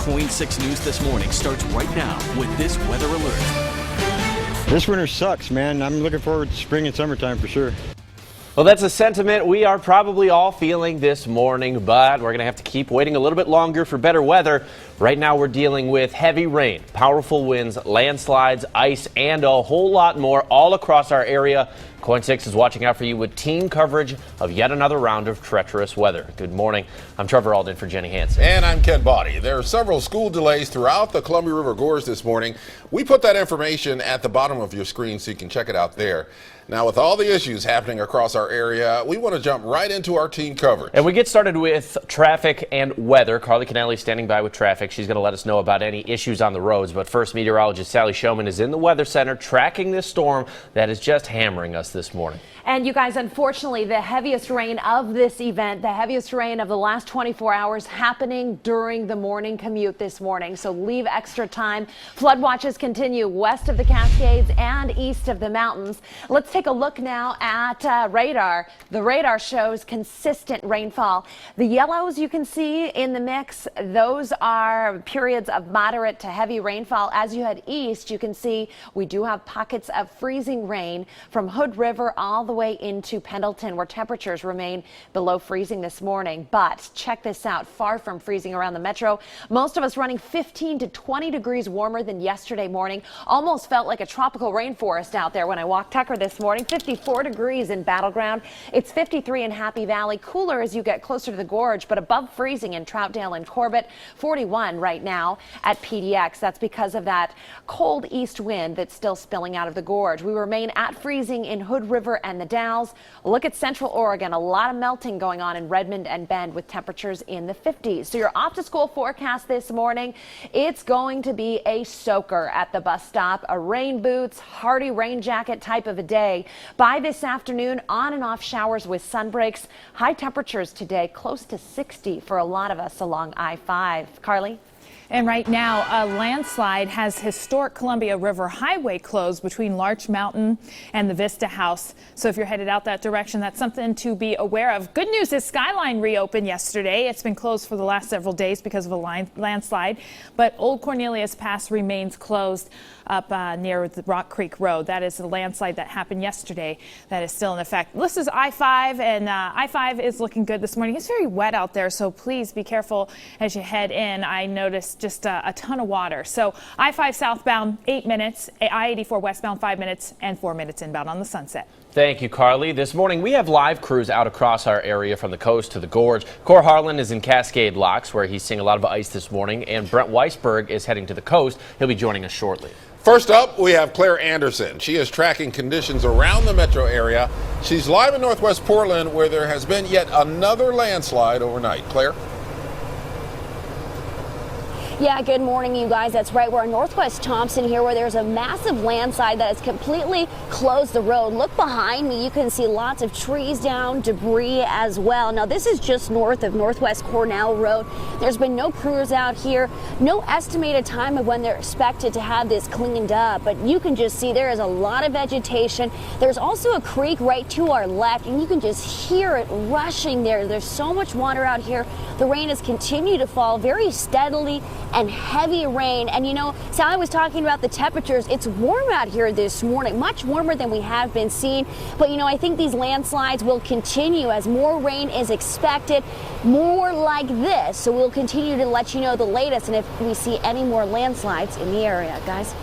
KOIN 6 News this morning starts right now with this weather alert. This winter sucks, man. I'm looking forward to spring and summertime for sure. Well, that's a sentiment we are probably all feeling this morning, but we're going to have to keep waiting a little bit longer for better weather. Right now, we're dealing with heavy rain, powerful winds, landslides, ice, and a whole lot more all across our area. KOIN 6 is watching out for you with team coverage of yet another round of treacherous weather. Good morning. I'm Trevor Alden for Jenny Hansen. And I'm Ken Body. There are several school delays throughout the Columbia River Gorge this morning. We put that information at the bottom of your screen so you can check it out there. Now, with all the issues happening across our area, we want to jump right into our team coverage. And we get started with traffic and weather. Carly Kennelly standing by with traffic. She's going to let us know about any issues on the roads. But first, meteorologist Sally Showman is in the Weather Center tracking this storm that is just hammering us this morning. And you guys, unfortunately, the heaviest rain of this event, the heaviest rain of the last 24 hours happening during the morning commute this morning. So leave extra time. Flood watches continue west of the Cascades and east of the mountains. Let's take a look now at radar. The radar shows consistent rainfall. The yellows you can see in the mix, those are periods of moderate to heavy rainfall. As you head east, you can see we do have pockets of freezing rain from Hood River all the way into Pendleton, where temperatures remain below freezing this morning. But check this out, far from freezing around the metro. Most of us running 15 to 20 degrees warmer than yesterday morning. Almost felt like a tropical rainforest out there when I walked Tucker this morning. 54 degrees in Battleground. It's 53 in Happy Valley. Cooler as you get closer to the gorge, but above freezing in Troutdale and Corbett. 41 right now at PDX. That's because of that cold east wind that's still spilling out of the gorge. We remain at freezing in Hood River and the Dalles. Look at Central Oregon. A lot of melting going on in Redmond and Bend with temperatures in the 50s. So your off to school forecast this morning, it's going to be a soaker at the bus stop. A rain boots, hardy rain jacket type of a day. By this afternoon, on and off showers with sun breaks. High temperatures today, close to 60 for a lot of us along I-5. Carly? And right now, a landslide has historic Columbia River Highway closed between Larch Mountain and the Vista House. So if you're headed out that direction, that's something to be aware of. Good news is Skyline reopened yesterday. It's been closed for the last several days because of a landslide, but Old Cornelius Pass remains closed up near the Rock Creek Road. That is the landslide that happened yesterday that is still in effect. This is I-5, and I-5 is looking good this morning. It's very wet out there, so please be careful as you head in. I noticed just a ton of water. So I-5 southbound, 8 minutes, I-84 westbound, 5 minutes, and 4 minutes inbound on the Sunset. Thank you, Carly. This morning, we have live crews out across our area from the coast to the gorge. Cor Harlan is in Cascade Locks, where he's seeing a lot of ice this morning, and Brent Weisberg is heading to the coast. He'll be joining us shortly. First up, we have Claire Anderson. She is tracking conditions around the metro area. She's live in Northwest Portland, where there has been yet another landslide overnight. Claire? Yeah, good morning, you guys. That's right. We're in Northwest Thompson here, where there's a massive landslide that has completely closed the road. Look behind me. You can see lots of trees down, debris as well. Now, this is just north of Northwest Cornell Road. There's been no crews out here. No estimated time of when they're expected to have this cleaned up. But you can just see there is a lot of vegetation. There's also a creek right to our left, and you can just hear it rushing there. There's so much water out here. The rain has continued to fall very steadily and heavy rain. And you know, Sally was talking about the temperatures. It's warm out here this morning, much warmer than we have been seeing. But you know, I think these landslides will continue as more rain is expected, more like this. So we'll continue to let you know the latest and if we see any more landslides in the area, guys.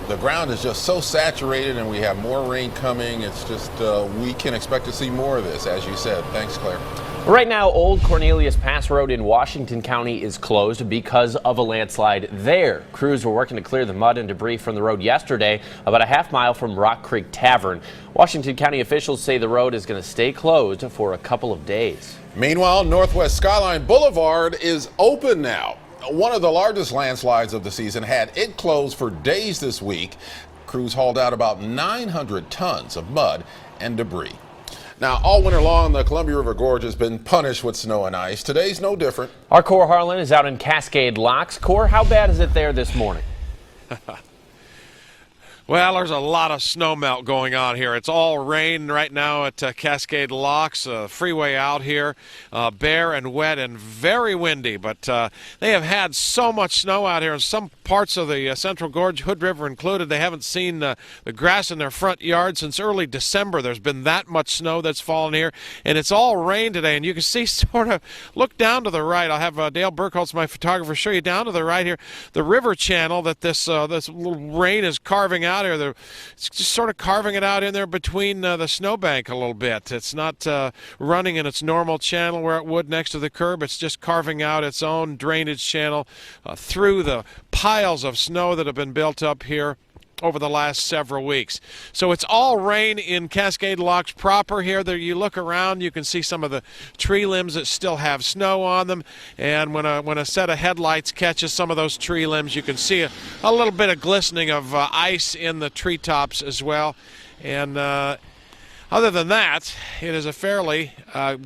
The ground is just so saturated and we have more rain coming. It's just, we can expect to see more of this, as you said. Thanks, Claire. Right now, Old Cornelius Pass Road in Washington County is closed because of a landslide there. Crews were working to clear the mud and debris from the road yesterday, about a half mile from Rock Creek Tavern. Washington County officials say the road is going to stay closed for a couple of days. Meanwhile, Northwest Skyline Boulevard is open now. One of the largest landslides of the season had it closed for days this week. Crews hauled out about 900 tons of mud and debris. Now, all winter long, the Columbia River Gorge has been punished with snow and ice. Today's no different. Our Cor Harlan is out in Cascade Locks. Cor, how bad is it there this morning? Well, there's a lot of snow melt going on here. It's all rain right now at Cascade Locks, freeway out here, bare and wet and very windy. But they have had so much snow out here in some parts of the Central Gorge, Hood River included. They haven't seen the grass in their front yard since early December. There's been that much snow that's fallen here, and it's all rain today. And you can see sort of, look down to the right. I'll have Dale Burkholz, my photographer, show you down to the right here, the river channel that this little rain is carving out here. It's just sort of carving it out in there between the snowbank a little bit. It's not running in its normal channel where it would next to the curb. It's just carving out its own drainage channel through the piles of snow that have been built up here over the last several weeks. So it's all rain in Cascade Locks proper here. There, you look around, you can see some of the tree limbs that still have snow on them. And when a set of headlights catches some of those tree limbs, you can see a little bit of glistening of ice in the treetops as well. And other than that, it is a fairly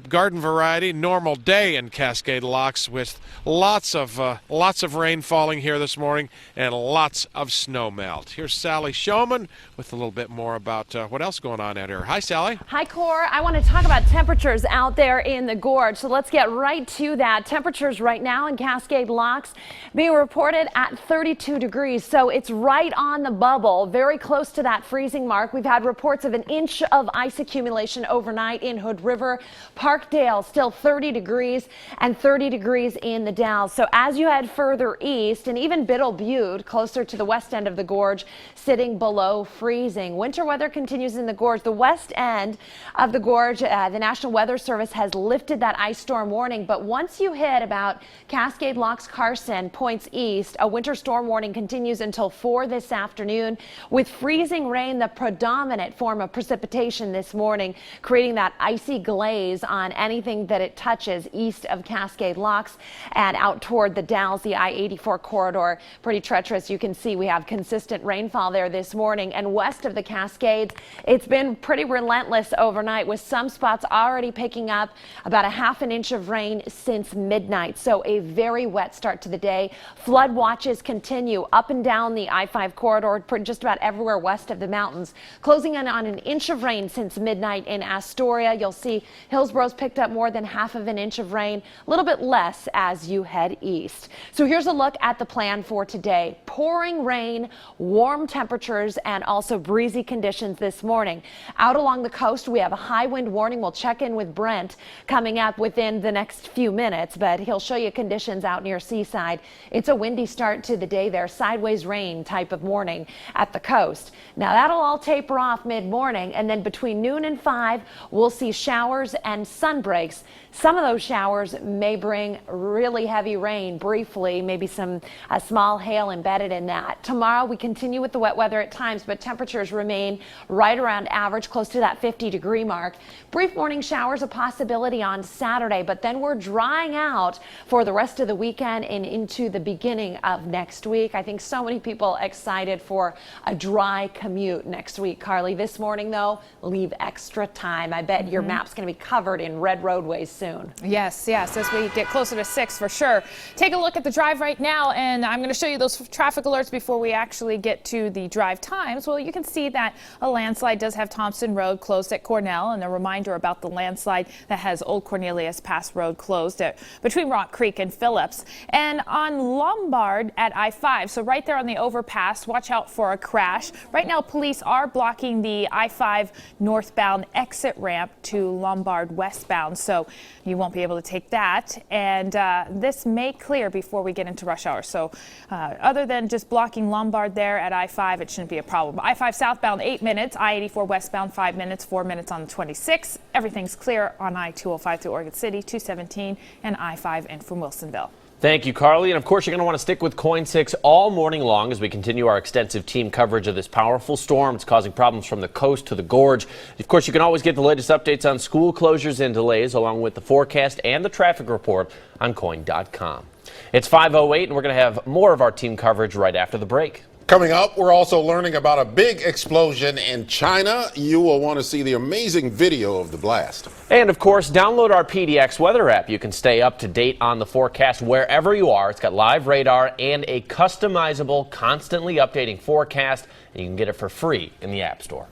garden variety normal day in Cascade Locks with lots of rain falling here this morning and lots of snow melt. Here's Sally Showman with a little bit more about what else is going on out here. Hi, Sally. Hi, Cor. I want to talk about temperatures out there in the gorge. So let's get right to that. Temperatures right now in Cascade Locks being reported at 32 degrees. So it's right on the bubble, very close to that freezing mark. We've had reports of an inch of ice accumulation overnight in Hood River. Parkdale still 30 degrees and 30 degrees in the Dalles. So as you head further east, and even Biddle Butte closer to the west end of the gorge, sitting below freezing. Winter weather continues in the gorge. The west end of the gorge, the National Weather Service has lifted that ice storm warning, but once you hit about Cascade Locks, Carson, points east, a winter storm warning continues until 4 this afternoon, with freezing rain the predominant form of precipitation this morning, creating that icy glaze on anything that it touches east of Cascade Locks and out toward the Dalles, the I-84 corridor. Pretty treacherous. You can see we have consistent rainfall there this morning, and west of the Cascades, it's been pretty relentless overnight, with some spots already picking up about a half an inch of rain since midnight. So a very wet start to the day. Flood watches continue up and down the I-5 corridor, just about everywhere west of the mountains, closing in on an inch of rain since midnight in Astoria. You'll see Hillsboro's picked up more than half of an inch of rain, a little bit less as you head east. So here's a look at the plan for today. Pouring rain, warm temperatures, and also breezy conditions this morning. Out along the coast, we have a high wind warning. We'll check in with Brent coming up within the next few minutes, but he'll show you conditions out near Seaside. It's a windy start to the day there, sideways rain type of morning at the coast. Now that'll all taper off mid-morning, and then between noon and 5, we'll see showers and sun breaks. Some of those showers may bring really heavy rain briefly, maybe some small hail embedded in that. Tomorrow we continue with the wet weather at times, but temperatures remain right around average, close to that 50-degree mark. Brief morning showers a possibility on Saturday, but then we're drying out for the rest of the weekend and into the beginning of next week. I think so many people excited for a dry commute next week. Carly, this morning though, leave extra time. I bet your map's going to be covered in red roadways soon. Yes, as we get closer to 6 for sure. Take a look at the drive right now, and I'm going to show you those traffic alerts before we actually get to the drive times. Well, you can see that a landslide does have Thompson Road closed at Cornell, and a reminder about the landslide that has Old Cornelius Pass Road closed between Rock Creek and Phillips. And on Lombard at I-5, so right there on the overpass, watch out for a crash. Right now, police are blocking the I-5 northbound exit ramp to Lombard westbound, so you won't be able to take that, and this may clear before we get into rush hour. So other than just blocking Lombard there at I-5, it shouldn't be a problem. I-5 southbound 8 minutes, I-84 westbound 5 minutes, 4 minutes on the 26. Everything's clear on I-205 through Oregon City, 217, and I-5 in from Wilsonville. Thank you, Carly. And of course, you're going to want to stick with KOIN 6 all morning long as we continue our extensive team coverage of this powerful storm. It's causing problems from the coast to the gorge. Of course, you can always get the latest updates on school closures and delays, along with the forecast and the traffic report on KOIN.com. It's 5:08, and we're going to have more of our team coverage right after the break. Coming up, we're also learning about a big explosion in China. You will want to see the amazing video of the blast. And of course, download our PDX weather app. You can stay up to date on the forecast wherever you are. It's got live radar and a customizable, constantly updating forecast. And you can get it for free in the App Store.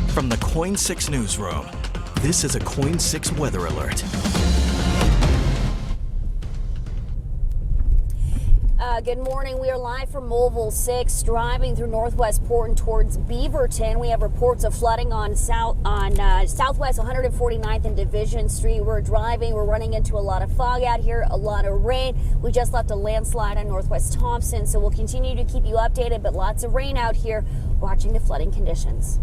From the KOIN 6 newsroom, this is a KOIN 6 weather alert. Good morning. We are live from Mobile 6, driving through Northwest Portland towards Beaverton. We have reports of flooding on Southwest 149th and Division Street. We're running into a lot of fog out here, a lot of rain. We just left a landslide on Northwest Thompson, so we'll continue to keep you updated, but lots of rain out here, watching the flooding conditions.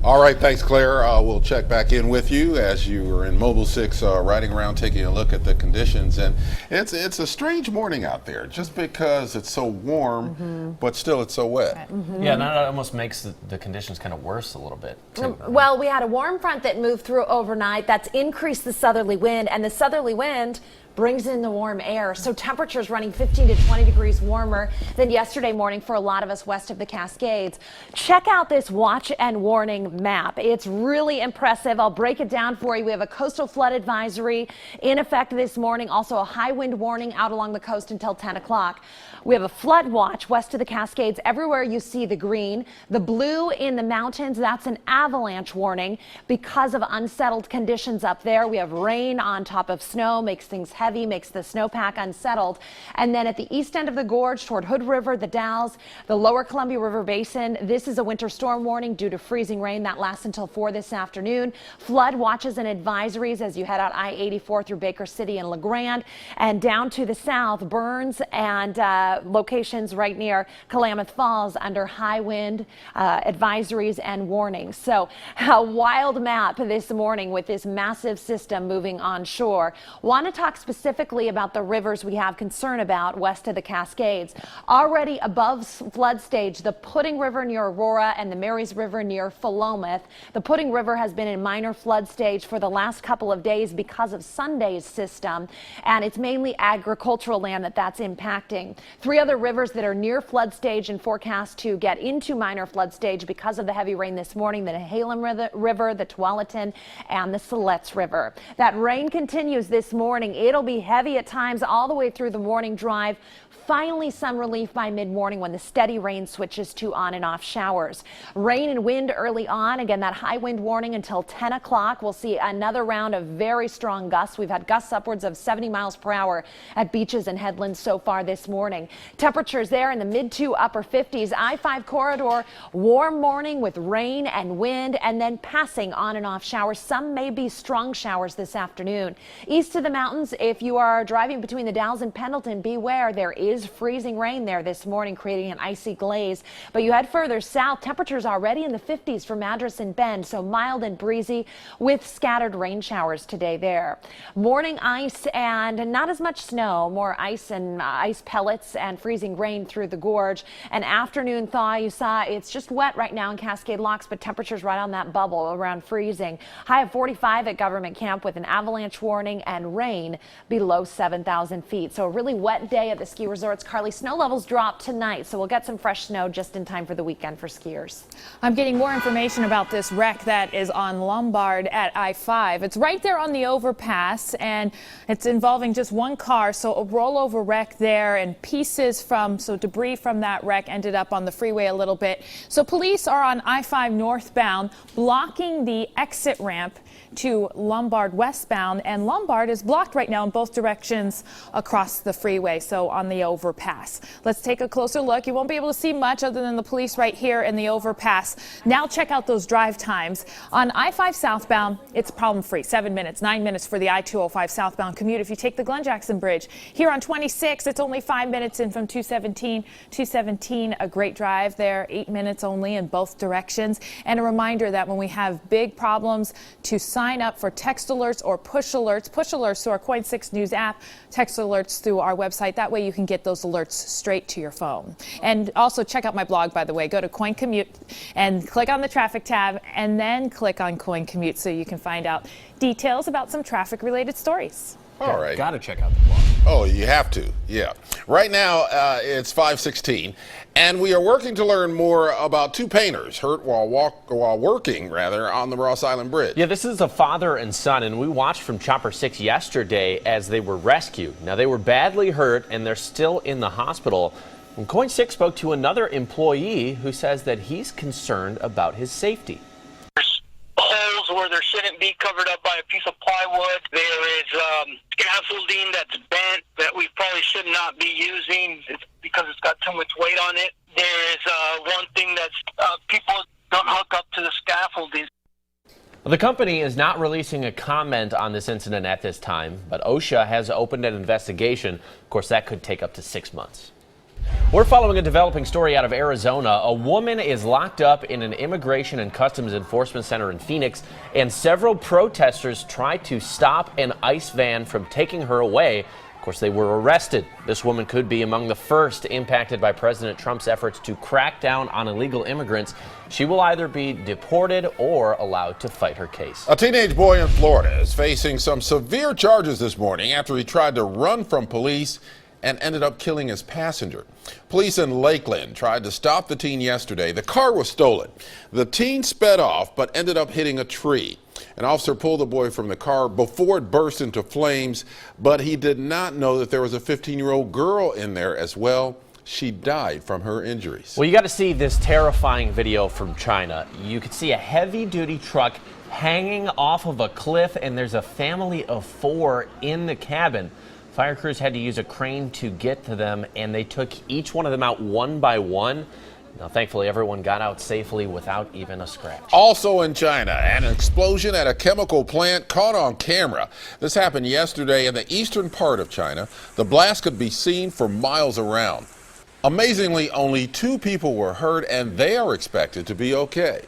All right, thanks, Claire. We'll check back in with you as you are in Mobile 6 riding around taking a look at the conditions. And it's a strange morning out there just because it's so warm, but still it's so wet. Yeah, and that almost makes the conditions kind of worse a little bit, too. Well, we had a warm front that moved through overnight. That's increased the southerly wind, and the southerly wind brings in the warm air. So temperatures running 15 to 20 degrees warmer than yesterday morning for a lot of us west of the Cascades. Check out this watch and warning map. It's really impressive. I'll break it down for you. We have a coastal flood advisory in effect this morning. Also a high wind warning out along the coast until 10 o'clock. We have a flood watch west of the Cascades. Everywhere you see the green, the blue in the mountains, that's an avalanche warning because of unsettled conditions up there. We have rain on top of snow, makes things heavy, makes the snowpack unsettled. And then at the east end of the gorge toward Hood River, the Dalles, the lower Columbia River Basin, this is a winter storm warning due to freezing rain that lasts until 4 this afternoon. Flood watches and advisories as you head out I-84 through Baker City and LeGrand, and down to the south, Burns and locations right near Klamath Falls under high wind advisories and warnings. So a wild map this morning with this massive system moving onshore. Want to talk specifically about the rivers we have concern about west of the Cascades. Already above flood stage, the Pudding River near Aurora and the Marys River near Philomath. The Pudding River has been in minor flood stage for the last couple of days because of Sunday's system, and it's mainly agricultural land that's impacting. 3 other rivers that are near flood stage and forecast to get into minor flood stage because of the heavy rain this morning: the Nehalem River, the Tualatin, and the Siletz River. That rain continues this morning. It'll be heavy at times all the way through the morning drive. Finally, some relief by mid-morning when the steady rain switches to on and off showers. Rain and wind early on. Again, that high wind warning until 10 o'clock. We'll see another round of very strong gusts. We've had gusts upwards of 70 miles per hour at beaches and headlands so far this morning. Temperatures there in the mid to upper 50s. I-5 corridor, warm morning with rain and wind, and then passing on and off showers. Some may be strong showers this afternoon. East of the mountains, if you are driving between the Dalles and Pendleton, beware. There is freezing rain there this morning, creating an icy glaze. But you head further south, temperatures already in the 50s for Madras and Bend, so mild and breezy with scattered rain showers today there. Morning ice and not as much snow, more ice and ice pellets and freezing rain through the gorge. An afternoon thaw. You saw it's just wet right now in Cascade Locks, but temperatures right on that bubble around freezing. High of 45 at Government Camp with an avalanche warning and rain below 7,000 feet. So a really wet day at the ski resorts. Carly, snow levels drop tonight, so we'll get some fresh snow just in time for the weekend for skiers. I'm getting more information about this wreck that is on Lombard at I-5. It's right there on the overpass, and it's involving just one car, so a rollover wreck there, and debris from that wreck ended up on the freeway a little bit. So police are on I-5 northbound, blocking the exit ramp to Lombard westbound, and Lombard is blocked right now in both directions across the freeway, so on the overpass. Let's take a closer look. You won't be able to see much other than the police right here in the overpass. Now check out those drive times. On I-5 southbound, it's problem-free. 7 minutes, 9 minutes for the I-205 southbound commute. If you take the Glen Jackson Bridge, here on 26, it's only 5 minutes in from 217. 217, a great drive there, 8 minutes only in both directions. And a reminder that when we have big problems, to sign up for text alerts or push alerts through our KOIN 6 News app, text alerts through our website. That way you can get those alerts straight to your phone. And also check out my blog, by the way. Go to KOIN Commute and click on the traffic tab and then click on KOIN Commute so you can find out details about some traffic related stories. All right. Got to check out the blog. Oh, you have to. Yeah. Right now, it's 5:16, and we are working to learn more about 2 painters hurt while working on the Ross Island Bridge. Yeah, this is a father and son, and we watched from Chopper 6 yesterday as they were rescued. Now, they were badly hurt, and they're still in the hospital. And KOIN 6 spoke to another employee who says that he's concerned about his safety. Holes where there shouldn't be, covered up by a piece of plywood. There is scaffolding that's bent that we probably should not be using because it's got too much weight on it. There is one thing that's people don't hook up to the scaffolding. The company is not releasing a comment on this incident at this time, but OSHA has opened an investigation. Of course, that could take up to 6 months. We're following a developing story out of Arizona. A woman is locked up in an Immigration and Customs Enforcement Center in Phoenix, and several protesters tried to stop an ICE van from taking her away. Of course, they were arrested. This woman could be among the first impacted by President Trump's efforts to crack down on illegal immigrants. She will either be deported or allowed to fight her case. A teenage boy in Florida is facing some severe charges this morning after he tried to run from police and ended up killing his passenger. Police in Lakeland tried to stop the teen yesterday. The car was stolen. The teen sped off but ended up hitting a tree. An officer pulled the boy from the car before it burst into flames, but he did not know that there was a 15-year-old girl in there as well. She died from her injuries. Well, you got to see this terrifying video from China. You could see a heavy-duty truck hanging off of a cliff, and there's a family of 4 in the cabin. Fire crews had to use a crane to get to them, and they took each one of them out one by one. Now, thankfully, everyone got out safely without even a scratch. Also in China, an explosion at a chemical plant caught on camera. This happened yesterday in the eastern part of China. The blast could be seen for miles around. Amazingly, only 2 people were hurt, and they are expected to be okay.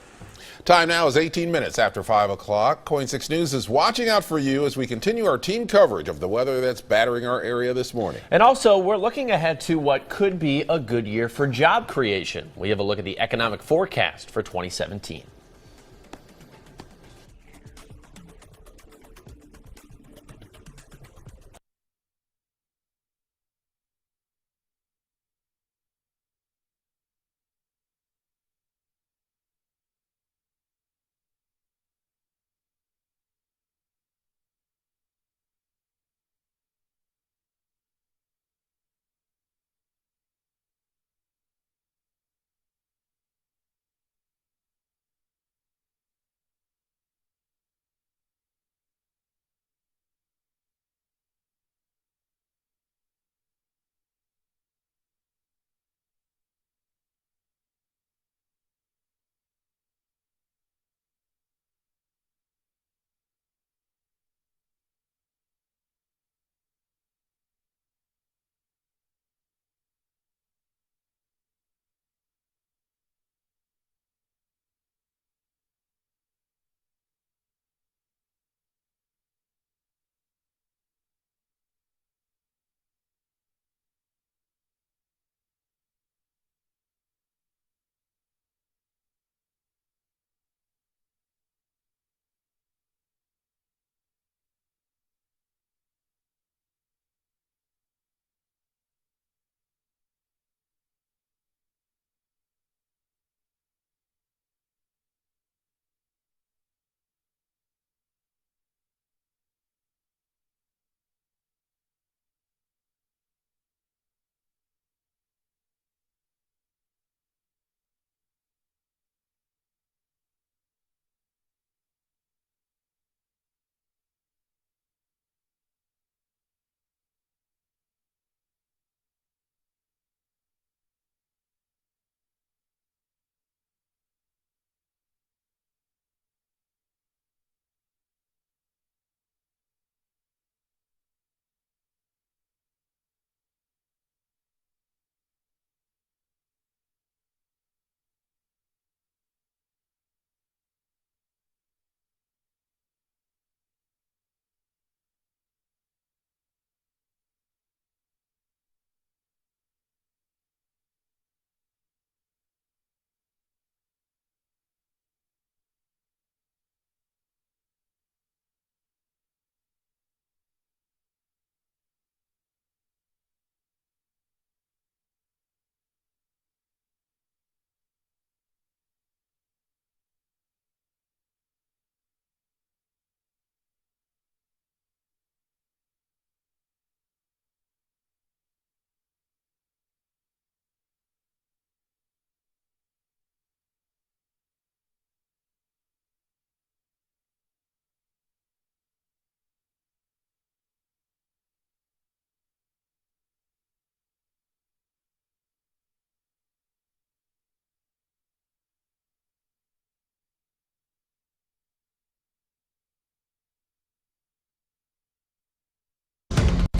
Time now is 18 minutes after 5 o'clock. KOIN 6 News is watching out for you as we continue our team coverage of the weather that's battering our area this morning. And also, we're looking ahead to what could be a good year for job creation. We have a look at the economic forecast for 2017.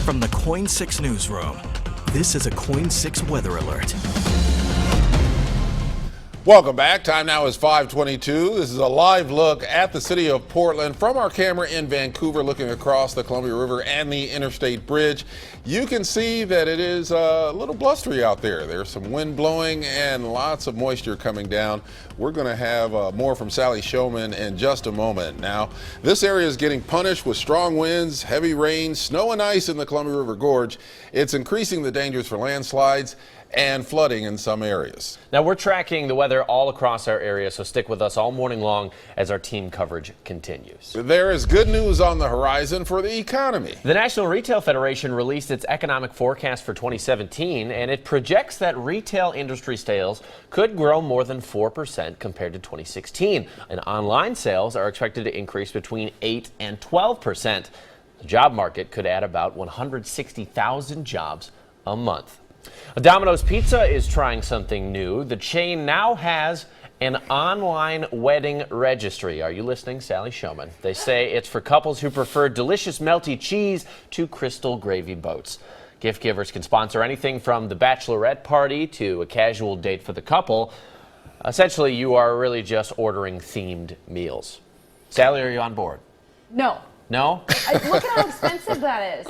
From the KOIN 6 Newsroom, this is a KOIN 6 Weather Alert. Welcome back. Time now is 5:22. This is a live look at the city of Portland from our camera in Vancouver, looking across the Columbia River and the Interstate Bridge. You can see that it is a little blustery out there. There's some wind blowing and lots of moisture coming down. We're going to have more from Sally Showman in just a moment. Now, this area is getting punished with strong winds, heavy rain, snow and ice in the Columbia River Gorge. It's increasing the dangers for landslides and flooding in some areas. Now, we're tracking the weather all across our area, so stick with us all morning long as our team coverage continues. There is good news on the horizon for the economy. The National Retail Federation released its economic forecast for 2017, and it projects that retail industry sales could grow more than 4% compared to 2016. And online sales are expected to increase between 8 and 12%. The job market could add about 160,000 jobs a month. Domino's Pizza is trying something new. The chain now has an online wedding registry. Are you listening, Sally Showman? They say it's for couples who prefer delicious melty cheese to crystal gravy boats. Gift givers can sponsor anything from the bachelorette party to a casual date for the couple. Essentially, you are really just ordering themed meals. Sally, are you on board? No. No? Look at how expensive that is.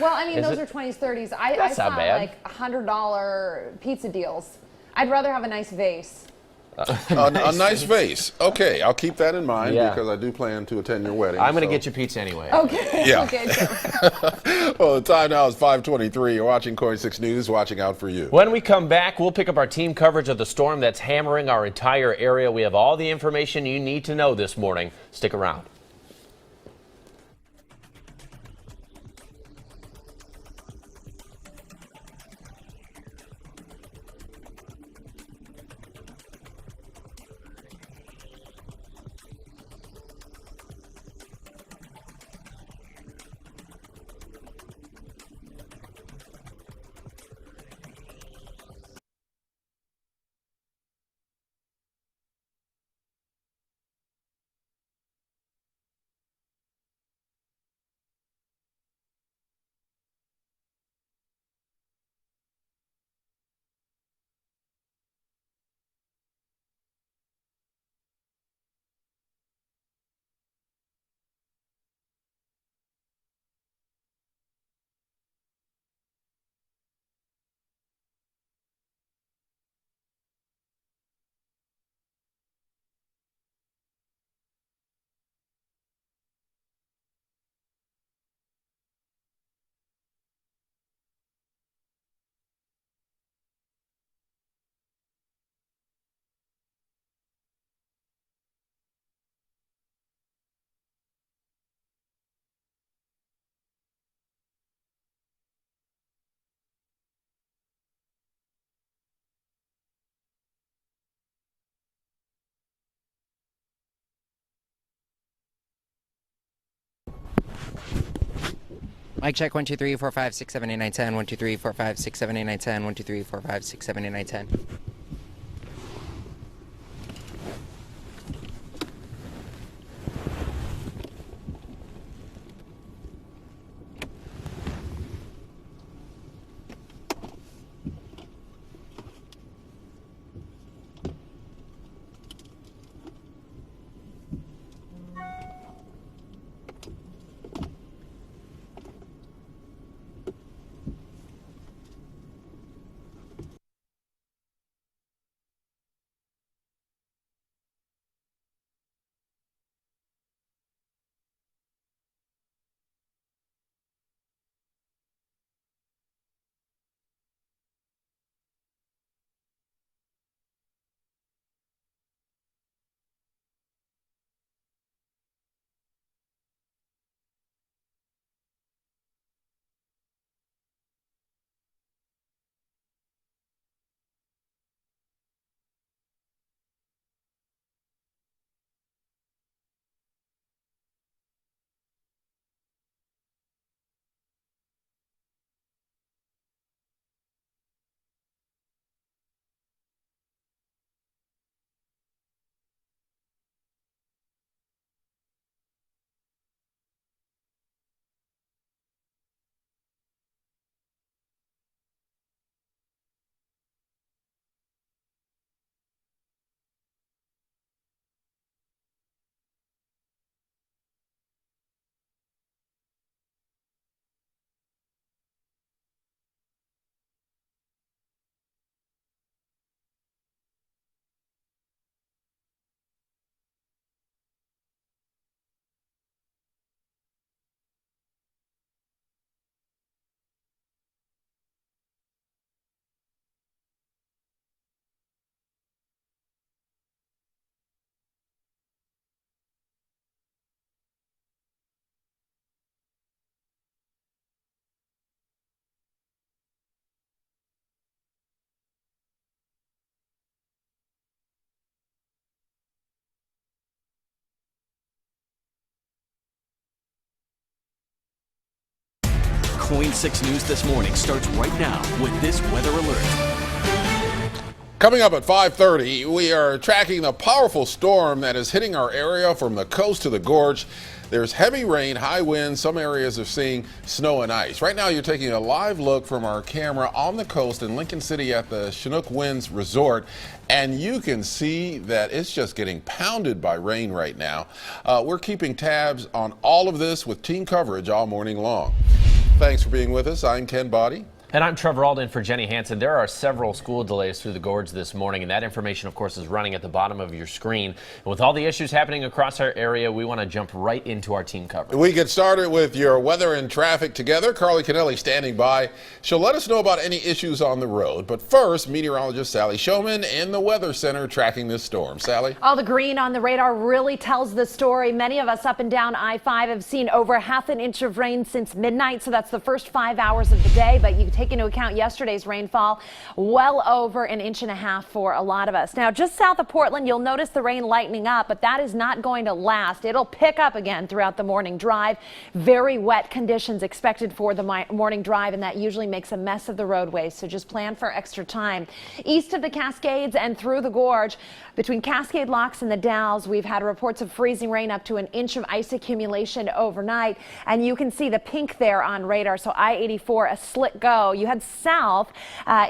Well, I mean, Is those it? are 20s, 30s. I That's saw not bad. like $100 pizza deals. I'd rather have a nice vase. A nice vase. Okay, I'll keep that in mind Yeah. because I do plan to attend your wedding. I'm going to so- get you pizza anyway. Okay. Yeah. Okay. Sure. Well, the time now is 5:23. You're watching KOIN 6 News, watching out for you. When we come back, we'll pick up our team coverage of the storm that's hammering our entire area. We have all the information you need to know this morning. Stick around. Mic check 1 2 3 4 5 6 7 8 9 10 1 2 3 4 5 6 7 8 9 10 1 2 3 4 5 6 7 8 9 10. KOIN 6 News this morning starts right now with this weather alert. Coming up at 5:30, we are tracking the powerful storm that is hitting our area from the coast to the gorge. There's heavy rain, high winds. Some areas are seeing snow and ice. Right now, you're taking a live look from our camera on the coast in Lincoln City at the Chinook Winds Resort. And you can see that it's just getting pounded by rain right now. We're keeping tabs on all of this with team coverage all morning long. Thanks for being with us. I'm Ken Boddy. And I'm Trevor Alden for Jenny Hansen. There are several school delays through the gorge this morning, and that information, of course, is running at the bottom of your screen. And with all the issues happening across our area, we want to jump right into our team coverage. We get started with your weather and traffic together. Carly Kennelly standing by. She'll let us know about any issues on the road. But first, meteorologist Sally Showman in the Weather Center tracking this storm. Sally? All the green on the radar really tells the story. Many of us up and down I-5 have seen over ½ an inch of rain since midnight, so that's the first 5 hours of the day. But you take into account yesterday's rainfall, well over an inch and a half for a lot of us. Now, just south of Portland, you'll notice the rain lightening up, but that is not going to last. It'll pick up again throughout the morning drive. Very wet conditions expected for the morning drive, and that usually makes a mess of the roadways, so just plan for extra time. East of the Cascades and through the gorge, between Cascade Locks and the Dalles, we've had reports of freezing rain, up to an inch of ice accumulation overnight, and you can see the pink there on radar. So I-84, a slick go. You had south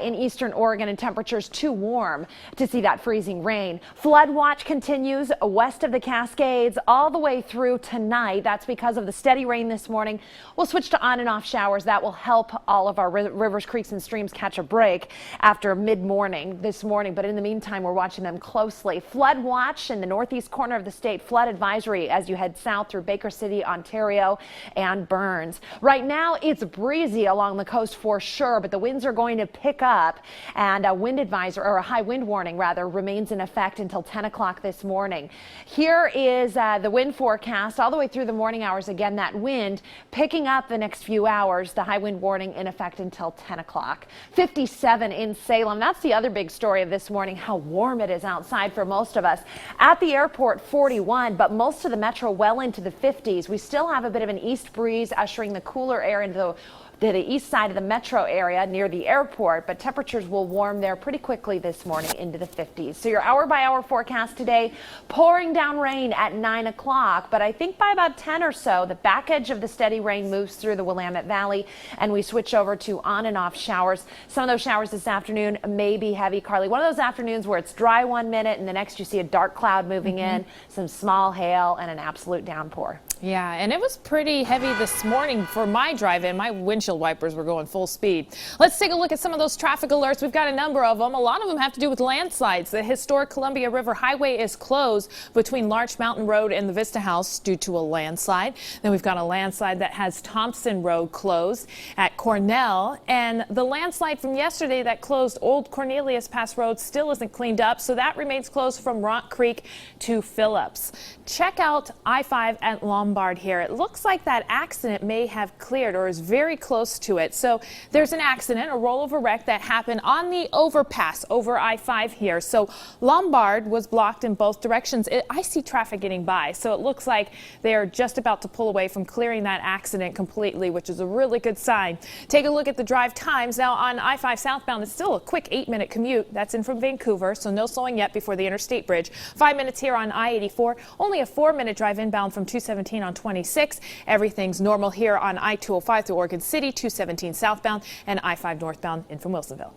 in eastern Oregon, and temperatures too warm to see that freezing rain. Flood watch continues west of the Cascades all the way through tonight. That's because of the steady rain this morning. We'll switch to on and off showers. That will help all of our rivers, creeks, and streams catch a break after mid-morning this morning. But in the meantime, we're watching them closely. Flood watch in the northeast corner of the state. Flood advisory as you head south through Baker City, Ontario, and Burns. Right now, it's breezy along the coast for sure, but the winds are going to pick up, and a wind advisory, or a high wind warning rather, remains in effect until 10 o'clock this morning. Here is the wind forecast all the way through the morning hours. Again, that wind picking up the next few hours. The high wind warning in effect until 10 o'clock. 57 in Salem. That's the other big story of this morning, how warm it is outside for most of us. At the airport, 41, but most of the metro well into the 50s. We still have a bit of an east breeze ushering the cooler air into the east side of the metro area near the airport, but temperatures will warm there pretty quickly this morning into the 50s. So your hour-by-hour forecast today, pouring down rain at 9 o'clock, but I think by about 10 or so, the back edge of the steady rain moves through the Willamette Valley, and we switch over to on and off showers. Some of those showers this afternoon may be heavy, Carly. One of those afternoons where it's dry 1 minute, and the next you see a dark cloud moving in, some small hail, and an absolute downpour. Yeah, and it was pretty heavy this morning for my drive-in. My windshield wipers were going full speed. Let's take a look at some of those traffic alerts. We've got a number of them. A lot of them have to do with landslides. The historic Columbia River Highway is closed between Larch Mountain Road and the Vista House due to a landslide. Then we've got a landslide that has Thompson Road closed at Cornell. And the landslide from yesterday that closed Old Cornelius Pass Road still isn't cleaned up, so that remains closed from Rock Creek to Phillips. Check out I-5 at Lombard here. It looks like that accident may have cleared or is very close to it. So there's an accident, a rollover wreck that happened on the overpass over I-5 here. So Lombard was blocked in both directions. I see traffic getting by, so it looks like they are just about to pull away from clearing that accident completely, which is a really good sign. Take a look at the drive times. Now on I-5 southbound, it's still a quick 8-minute commute. That's in from Vancouver, so no slowing yet before the interstate bridge. 5 minutes here on I-84. Only a 4-minute drive inbound from 217 on 26. Everything's normal here on I-205 through Oregon City, 217 southbound, and I-5 northbound in from Wilsonville.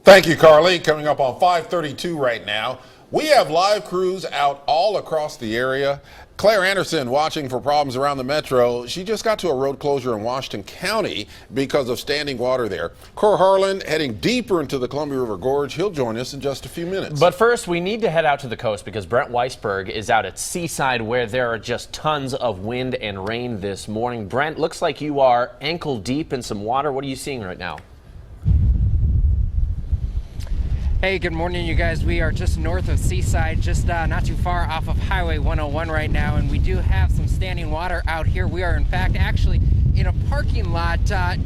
Thank you, Carly. Coming up on 5:32 right now, we have live crews out all across the area. Claire Anderson watching for problems around the metro. She just got to a road closure in Washington County because of standing water there. Cor Harlan heading deeper into the Columbia River Gorge. He'll join us in just a few minutes. But first, we need to head out to the coast because Brent Weisberg is out at Seaside where there are just tons of wind and rain this morning. Brent, looks like you are ankle deep in some water. What are you seeing right now? Hey, good morning, you guys. We are just north of Seaside, just not too far off of Highway 101 right now, and we do have some standing water out here. We are, in fact, actually in a parking lot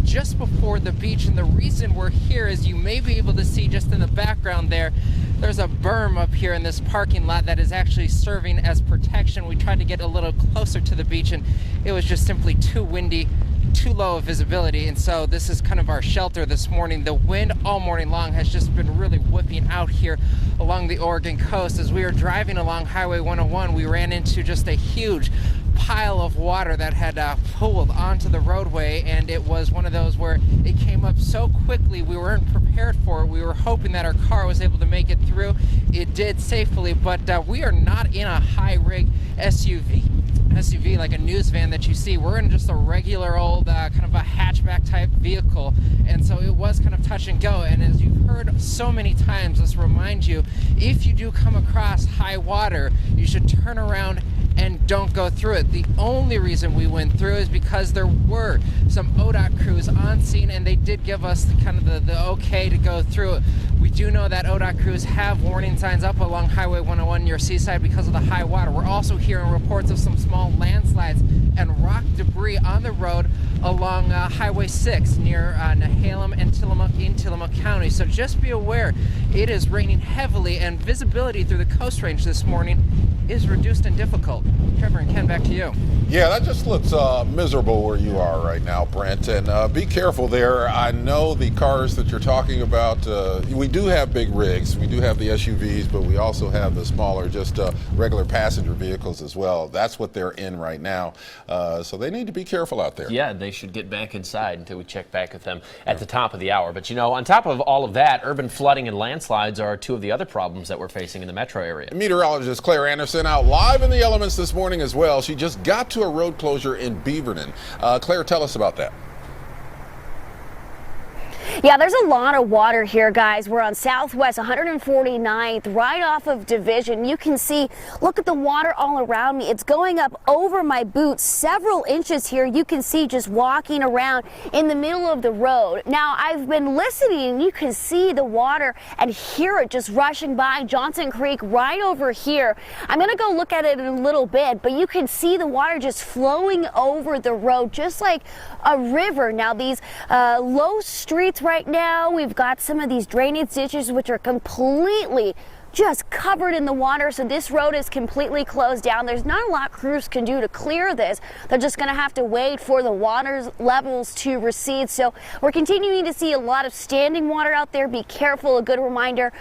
just before the beach, and the reason we're here is you may be able to see just in the background there's a berm up here in this parking lot that is actually serving as protection. We tried to get a little closer to the beach, and it was just simply too windy, too low of visibility, and so this is kind of our shelter this morning. The wind all morning long has just been really whipping out here along the Oregon coast. As we were driving along Highway 101, we ran into just a huge pile of water that had pooled onto the roadway, and it was one of those where it came up so quickly we weren't prepared for it. We were hoping that our car was able to make it through. It did safely, but we are not in a high rig SUV like a news van that you see. We're in just a regular old kind of a hatchback type vehicle, and so it was kind of touch and go. And as you've heard so many times, let's remind you, if you do come across high water, you should turn around and don't go through it. The only reason we went through is because there were some ODOT crews on scene, and they did give us kind of the okay to go through it. We do know that ODOT crews have warning signs up along Highway 101 near Seaside because of the high water. We're also hearing reports of some small landslides and rock debris on the road along Highway 6 near Nehalem and Tillamook in Tillamook County. So just be aware, it is raining heavily, and visibility through the Coast Range this morning is reduced and difficult. Trevor and Ken, back to you. Yeah, that just looks miserable where you are right now, Brent. And be careful there. I know the cars that you're talking about, we do have big rigs. We do have the SUVs, but we also have the smaller, just regular passenger vehicles as well. That's what they're in right now. So they need to be careful out there. Yeah, they should get back inside until we check back with them at the top of the hour. But, you know, on top of all of that, urban flooding and landslides are two of the other problems that we're facing in the metro area. Meteorologist Claire Anderson out live in the elements this morning as well. She just got to a road closure in Beaverton. Claire, tell us about that. Yeah, there's a lot of water here, guys. We're on Southwest 149th, right off of Division. You can see, look at the water all around me. It's going up over my boots, several inches here. You can see just walking around in the middle of the road. Now, I've been listening, and you can see the water and hear it just rushing by Johnson Creek right over here. I'm going to go look at it in a little bit, but you can see the water just flowing over the road, just like a river. Now, these low streets right now, we've got some of these drainage ditches which are completely just covered in the water, so this road is completely closed down. There's not a lot crews can do to clear this. They're just going to have to wait for the water levels to recede. So we're continuing to see a lot of standing water out there. Be careful. A good reminder,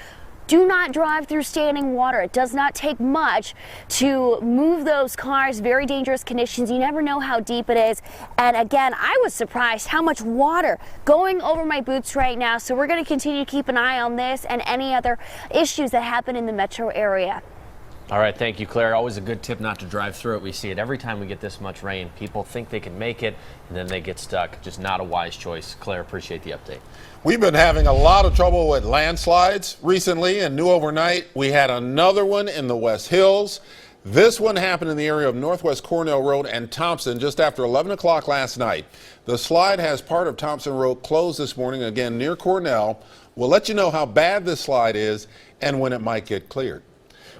do not drive through standing water. It does not take much to move those cars. Very dangerous conditions. You never know how deep it is. And again, I was surprised how much water going over my boots right now. So we're going to continue to keep an eye on this and any other issues that happen in the metro area. All right, thank you, Claire. Always a good tip not to drive through it. We see it every time we get this much rain. People think they can make it, and then they get stuck. Just not a wise choice. Claire, appreciate the update. We've been having a lot of trouble with landslides recently, and new overnight we had another one in the West Hills. This one happened in the area of Northwest Cornell Road and Thompson just after 11 o'clock last night. The slide has part of Thompson Road closed this morning, again near Cornell. We'll let you know how bad this slide is and when it might get cleared.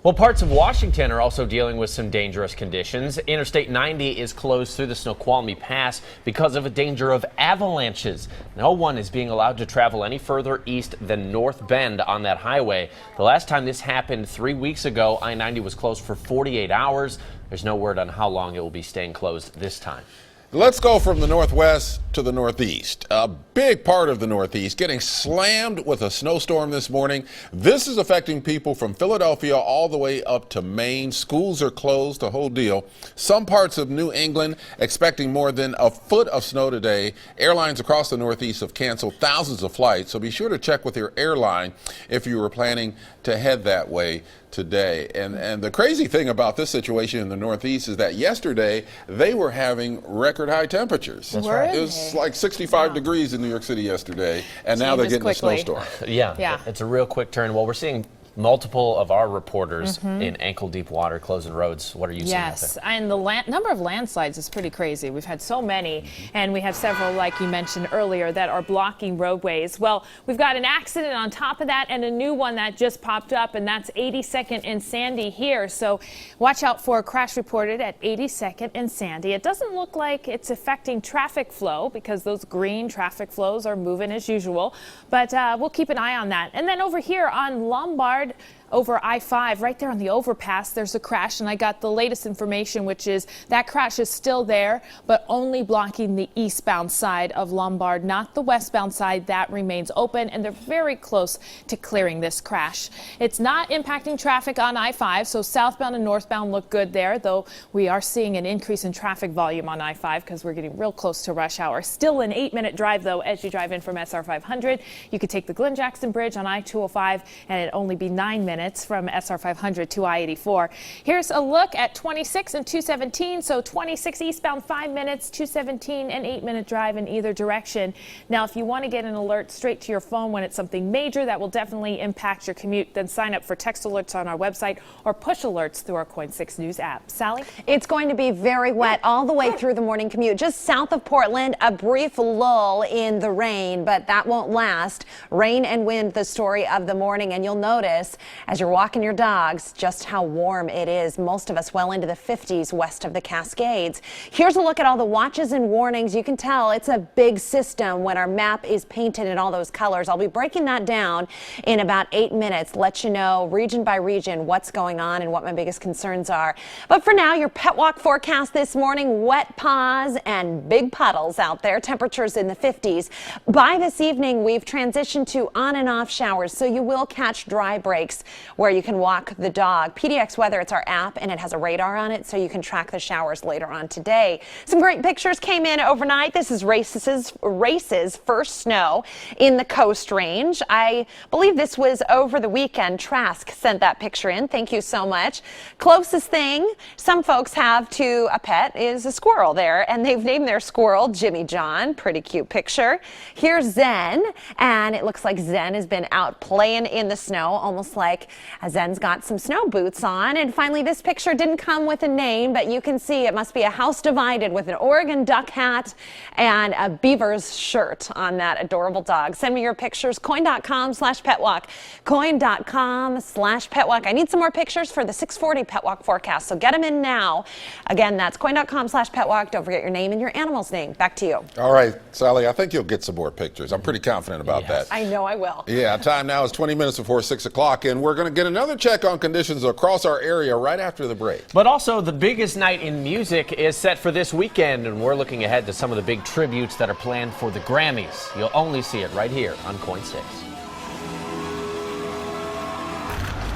Well, parts of Washington are also dealing with some dangerous conditions. Interstate 90 is closed through the Snoqualmie Pass because of a danger of avalanches. No one is being allowed to travel any further east than North Bend on that highway. The last time this happened 3 weeks ago, I-90 was closed for 48 hours. There's no word on how long it will be staying closed this time. Let's go from the northwest to the northeast. A big part of the northeast getting slammed with a snowstorm this morning. This is affecting people from Philadelphia all the way up to Maine. Schools are closed, the whole deal. Some parts of New England expecting more than a foot of snow today. Airlines across the northeast have canceled thousands of flights, so be sure to check with your airline if you were planning to head that way today. And the crazy thing about this situation in the Northeast is that yesterday they were having record high temperatures. That's right. It was like 65 degrees in New York City yesterday, and now they're getting quickly. a snowstorm. Yeah, it's a real quick turn. Well, we're seeing multiple of our reporters in ankle-deep water closing roads. What are you seeing out there? Yes, and the number of landslides is pretty crazy. We've had so many, and we have several, like you mentioned earlier, that are blocking roadways. Well, we've got an accident on top of that and a new one that just popped up, and that's 82nd and Sandy here. So watch out for a crash reported at 82nd and Sandy. It doesn't look like it's affecting traffic flow because those green traffic flows are moving as usual, but we'll keep an eye on that. And then over here on Lombard, over I-5 right there on the overpass. There's a crash, and I got the latest information, which is that crash is still there, but only blocking the eastbound side of Lombard, not the westbound side. That remains open, and they're very close to clearing this crash. It's not impacting traffic on I-5, so southbound and northbound look good there, though we are seeing an increase in traffic volume on I-5 because we're getting real close to rush hour. Still an 8-minute drive, though, as you drive in from SR 500. You could take the Glen Jackson Bridge on I-205, and it'd only be 9 minutes from SR 500 to I-84. Here's a look at 26 and 217. So 26 eastbound 5 minutes, 217 an 8-minute drive in either direction. Now, if you want to get an alert straight to your phone when it's something major that will definitely impact your commute, then sign up for text alerts on our website or push alerts through our KOIN 6 News app. Sally? It's going to be very wet all the way through the morning commute. Just south of Portland, a brief lull in the rain, but that won't last. Rain and wind, the story of the morning, and you'll notice as you're walking your dogs just how warm it is. Most of us well into the 50s west of the Cascades. Here's a look at all the watches and warnings. You can tell it's a big system when our map is painted in all those colors. I'll be breaking that down in about 8 minutes, let you know region by region what's going on and what my biggest concerns are. But for now, your pet walk forecast this morning, wet paws and big puddles out there, temperatures in the 50s. By this evening, we've transitioned to on and off showers, so you will catch dry breaks where you can walk the dog. PDX Weather, it's our app, and it has a radar on it, so you can track the showers later on today. Some great pictures came in overnight. This is Race's first snow in the Coast Range. I believe this was over the weekend. Trask sent that picture in. Thank you so much. Closest thing some folks have to a pet is a squirrel there, and they've named their squirrel Jimmy John. Pretty cute picture. Here's Zen, and it looks like Zen has been out playing in the snow, almost like Zen's got some snow boots on. And finally, this picture didn't come with a name, but you can see it must be a house divided with an Oregon Duck hat and a Beavers shirt on that adorable dog. Send me your pictures, KOIN.com/petwalk, KOIN.com/petwalk. I need some more pictures for the 640 Pet Walk forecast, so get them in now. Again, that's KOIN.com/petwalk. Don't forget your name and your animal's name. Back to you. All right, Sally, I think you'll get some more pictures. I'm pretty confident about that. I know I will. Yeah, time now is 20 minutes before 6 o'clock, and we're going to get another check on conditions across our area right after the break. But also, the biggest night in music is set for this weekend, and we're looking ahead to some of the big tributes that are planned for the Grammys. You'll only see it right here on KOIN 6.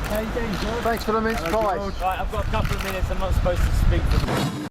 How you doing, George? Thanks for the mince pies. Right, I've got a couple of minutes. I'm not supposed to speak for them.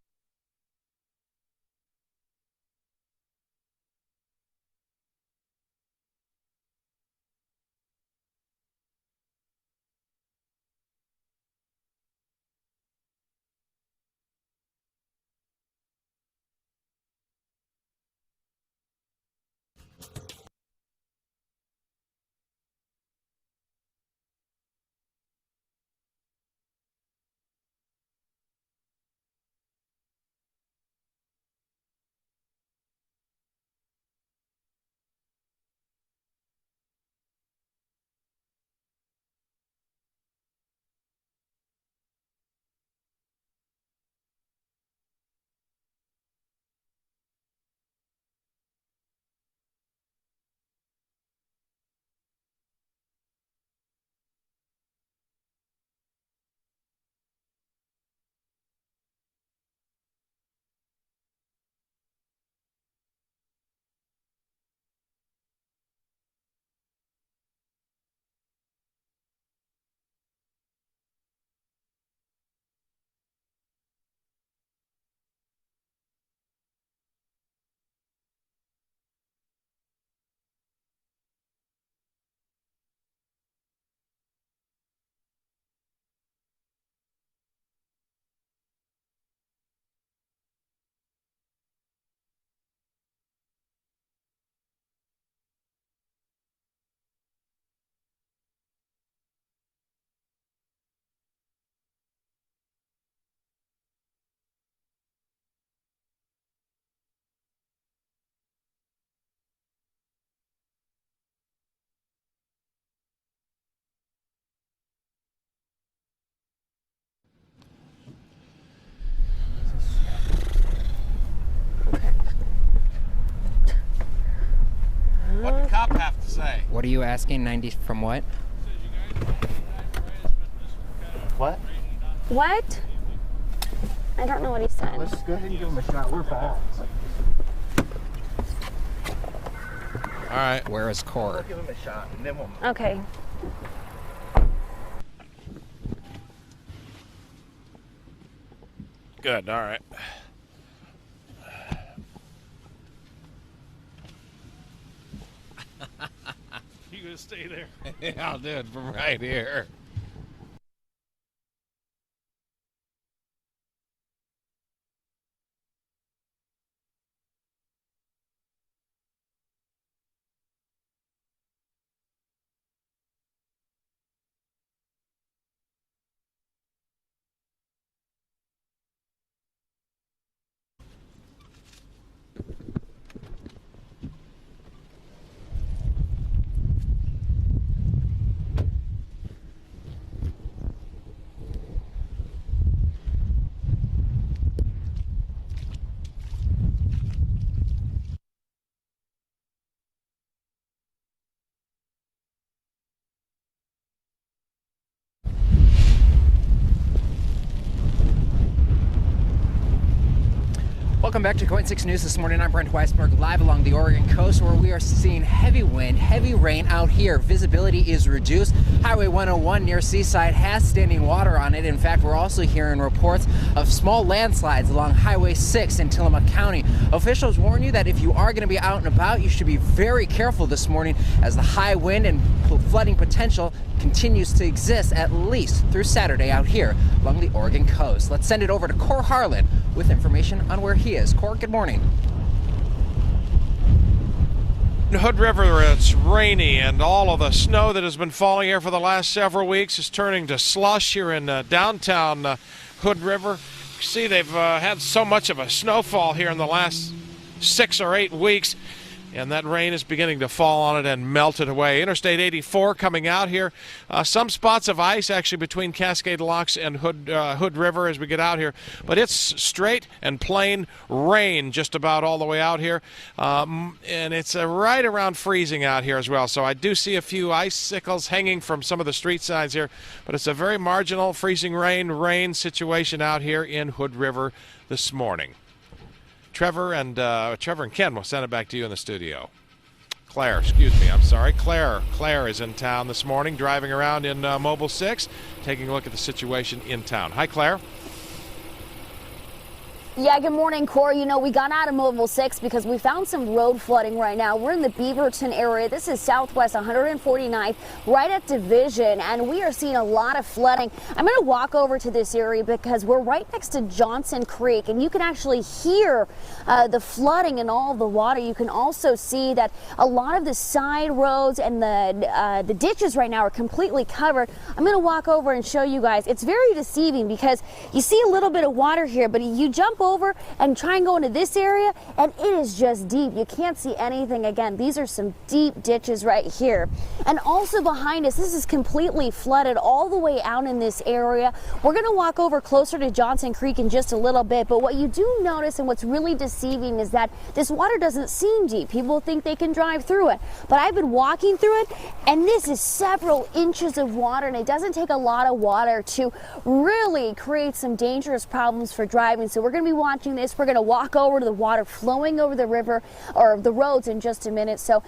What did the cop have to say? What are you asking? 90 from what? What? What? I don't know what he said. Let's go ahead and give him a shot. We're fine. All right. Where is Core? We'll give him a shot, and then we'll... Okay. Good. All right. You gonna stay there? Yeah, I'll do it from right here. Welcome back to KOIN 6 News this morning. I'm Brent Weisberg, live along the Oregon coast where we are seeing heavy wind, heavy rain out here. Visibility is reduced. Highway 101 near Seaside has standing water on it. In fact, we're also hearing reports of small landslides along Highway 6 in Tillamook County. Officials warn you that if you are going to be out and about, you should be very careful this morning as the high wind and flooding potential continues to exist at least through Saturday out here along the Oregon coast. Let's send it over to Core Harlan with information on where he is. Core, good morning. In Hood River, it's rainy, and all of the snow that has been falling here for the last several weeks is turning to slush here in downtown Hood River. You see, they've had so much of a snowfall here in the last 6 or 8 weeks, and that rain is beginning to fall on it and melt it away. Interstate 84 coming out here. Some spots of ice actually between Cascade Locks and Hood River as we get out here. But it's straight and plain rain just about all the way out here. And it's right around freezing out here as well. So I do see a few icicles hanging from some of the street sides here. But it's a very marginal freezing rain situation out here in Hood River this morning. Trevor and Ken, we'll send it back to you in the studio. Claire is in town this morning, driving around in Mobile 6, taking a look at the situation in town. Hi, Claire. Yeah, good morning, Corey. You know, we got out of Mobile 6 because we found some road flooding right now. We're in the Beaverton area. This is Southwest 149th, right at Division, and we are seeing a lot of flooding. I'm going to walk over to this area because we're right next to Johnson Creek, and you can actually hear the flooding and all the water. You can also see that a lot of the side roads and the ditches right now are completely covered. I'm going to walk over and show you guys. It's very deceiving because you see a little bit of water here, but you jump over and try and go into this area and it is just deep. You can't see anything. Again, these are some deep ditches right here. And also behind us, this is completely flooded all the way out in this area. We're going to walk over closer to Johnson Creek in just a little bit, but what you do notice and what's really deceiving is that this water doesn't seem deep. People think they can drive through it, but I've been walking through it and this is several inches of water, and it doesn't take a lot of water to really create some dangerous problems for driving. So we're going to be watching this. We're going to walk over to the water flowing over the river or the roads in just a minute. So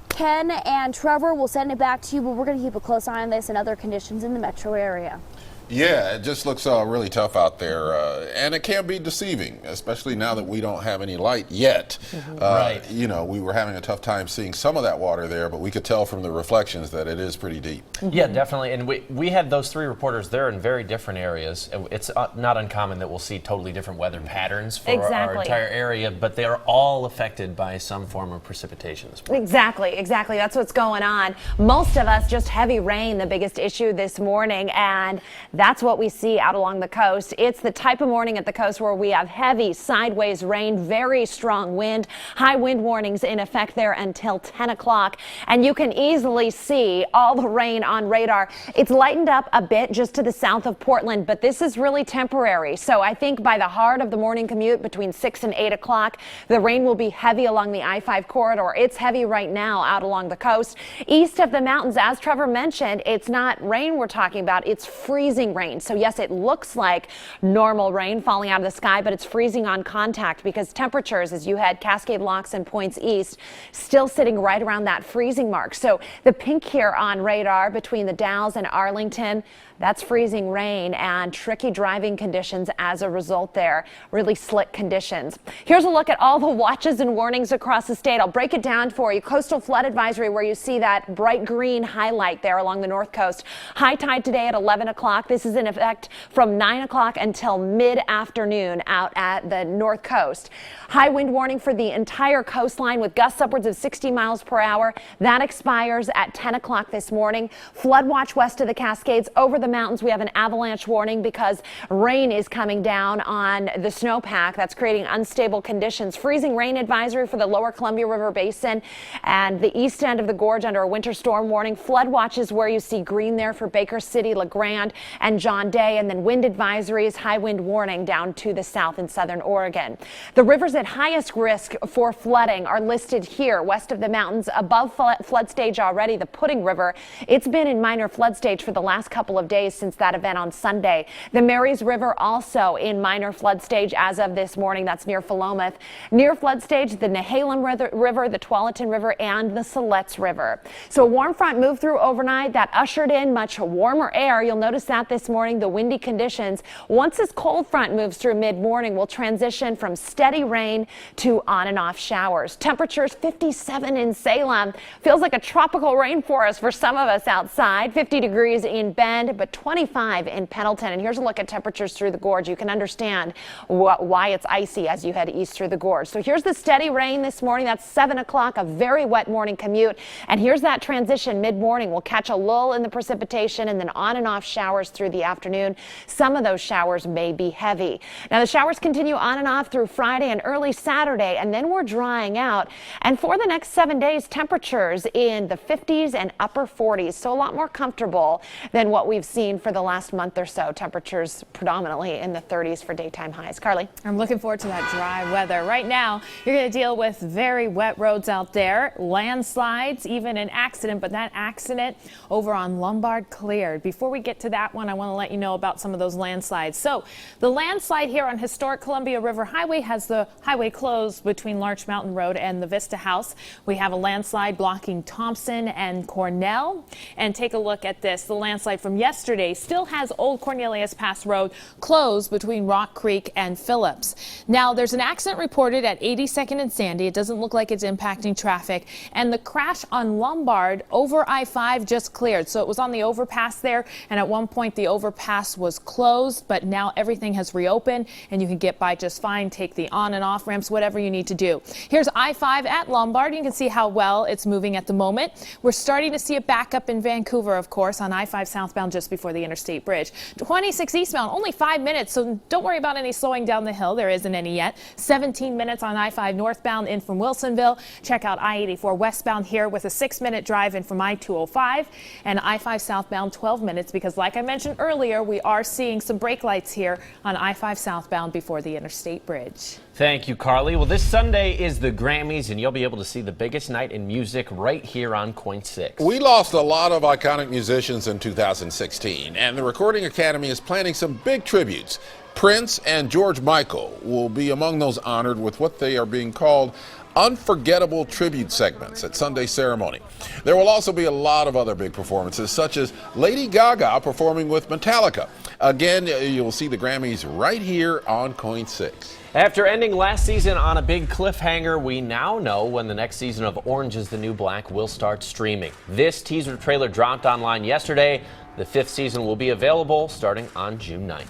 Ken and Trevor will send it back to you, but we're going to keep a close eye on this and other conditions in the metro area. Yeah, it just looks really tough out there, and it can be deceiving, especially now that we don't have any light yet. Right. You know, we were having a tough time seeing some of that water there, but we could tell from the reflections that it is pretty deep. Yeah, definitely. And we had those three reporters there in very different areas. It's not uncommon that we'll see totally different weather patterns for our entire area, but they are all affected by some form of precipitation this morning. Exactly. That's what's going on. Most of us, just heavy rain, the biggest issue this morning, and That's what we see out along the coast. It's the type of morning at the coast where we have heavy sideways rain, very strong wind, high wind warnings in effect there until 10 o'clock. And you can easily see all the rain on radar. It's lightened up a bit just to the south of Portland, but this is really temporary. So I think by the heart of the morning commute between 6 and 8 o'clock, the rain will be heavy along the I-5 corridor. It's heavy right now out along the coast. East of the mountains, as Trevor mentioned, it's not rain we're talking about, it's freezing rain. So yes, it looks like normal rain falling out of the sky, but it's freezing on contact because temperatures as you head Cascade Locks and points east still sitting right around that freezing mark. So the pink here on radar between the Dalles and Arlington, that's freezing rain and tricky driving conditions as a result there. Really slick conditions. Here's a look at all the watches and warnings across the state. I'll break it down for you. Coastal flood advisory where you see that bright green highlight there along the north coast. High tide today at 11 o'clock. This is in effect from 9 o'clock until mid-afternoon out at the north coast. High wind warning for the entire coastline with gusts upwards of 60 miles per hour. That expires at 10 o'clock this morning. Flood watch west of the Cascades. Over the mountains, we have an avalanche warning because rain is coming down on the snowpack. That's creating unstable conditions. Freezing rain advisory for the lower Columbia River Basin and the east end of the gorge under a winter storm warning. Flood watches where you see green there for Baker City, LeGrand, and John Day. And then wind advisories, high wind warning down to the south in southern Oregon. The rivers at highest risk for flooding are listed here west of the mountains. Above flood stage already, the Pudding River. It's been in minor flood stage for the last couple of days since that event on Sunday. The Marys River also in minor flood stage as of this morning. That's near Philomath. Near flood stage, the Nehalem River, the Tualatin River, and the Siletz River. So a warm front moved through overnight that ushered in much warmer air. You'll notice that this morning, the windy conditions. Once this cold front moves through mid-morning, we'll transition from steady rain to on and off showers. Temperatures 57 in Salem. Feels like a tropical rainforest for some of us outside. 50 degrees in Bend, but 25 in Pendleton. And here's a look at temperatures through the gorge. You can understand why it's icy as you head east through the gorge. So here's the steady rain this morning. That's 7 o'clock, a very wet morning commute. And here's that transition mid-morning. We'll catch a lull in the precipitation and then on and off showers through the afternoon. Some of those showers may be heavy. Now the showers continue on and off through Friday and early Saturday, and then we're drying out. And for the next 7 days, temperatures in the 50s and upper 40s. So a lot more comfortable than what we've seen for the last month or so. Temperatures predominantly in the 30s for daytime highs. Carly? I'm looking forward to that dry weather. Right now, you're going to deal with very wet roads out there, landslides, even an accident, but that accident over on Lombard cleared. Before we get to that one, I want to let you know about some of those landslides. So the landslide here on historic Columbia River Highway has the highway closed between Larch Mountain Road and the Vista House. We have a landslide blocking Thompson and Cornell. And take a look at this. The landslide from yesterday still has Old Cornelius Pass Road closed between Rock Creek and Phillips. Now, there's an accident reported at 82nd and Sandy. It doesn't look like it's impacting traffic. And the crash on Lombard over I-5 just cleared. So it was on the overpass there, and at one point the overpass was closed, but now everything has reopened and you can get by just fine. Take the on and off ramps, whatever you need to do. Here's I-5 at Lombard. You can see how well it's moving at the moment. We're starting to see a backup in Vancouver, of course, on I-5 southbound just before the interstate bridge. 26 eastbound, only 5 minutes, so don't worry about any slowing down the hill. There isn't any yet. 17 minutes on I-5 northbound in from Wilsonville. Check out I-84 westbound here with a 6-minute drive in from I-205, and I-5 southbound 12 minutes because, like I mentioned earlier, we are seeing some brake lights here on I-5 southbound before the interstate bridge. Thank you, Carly. Well, this Sunday is the Grammys, and you'll be able to see the biggest night in music right here on KOIN 6. We lost a lot of iconic musicians in 2016, and the Recording Academy is planning some big tributes. Prince and George Michael will be among those honored with what they are being called unforgettable tribute segments at Sunday's ceremony. There will also be a lot of other big performances, such as Lady Gaga performing with Metallica. Again, you'll see the Grammys right here on KOIN 6. After ending last season on a big cliffhanger, we now know when the next season of Orange is the New Black will start streaming. This teaser trailer dropped online yesterday. The 5th season will be available starting on June 9th.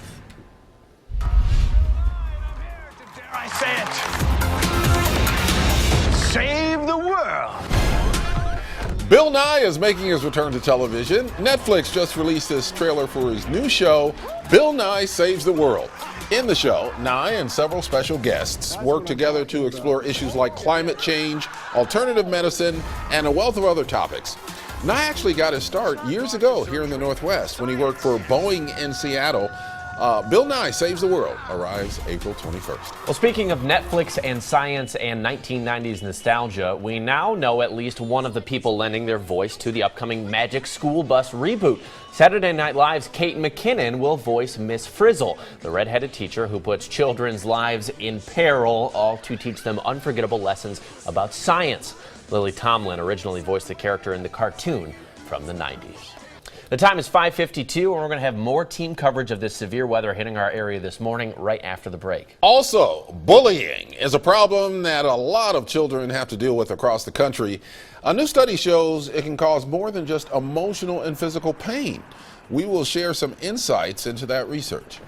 Dare I say it? Save the world. Bill Nye is making his return to television. Netflix just released this trailer for his new show, Bill Nye Saves the World. In the show, Nye and several special guests work together to explore issues like climate change, alternative medicine, and a wealth of other topics. Nye actually got his start years ago here in the Northwest when he worked for Boeing in Seattle. Bill Nye Saves the World arrives April 21st. Well, speaking of Netflix and science and 1990s nostalgia, we now know at least one of the people lending their voice to the upcoming Magic School Bus reboot. Saturday Night Live's Kate McKinnon will voice Miss Frizzle, the redheaded teacher who puts children's lives in peril, all to teach them unforgettable lessons about science. Lily Tomlin originally voiced the character in the cartoon from the 90s. The time is 5:52, and we're going to have more team coverage of this severe weather hitting our area this morning right after the break. Also, bullying is a problem that a lot of children have to deal with across the country. A new study shows it can cause more than just emotional and physical pain. We will share some insights into that research.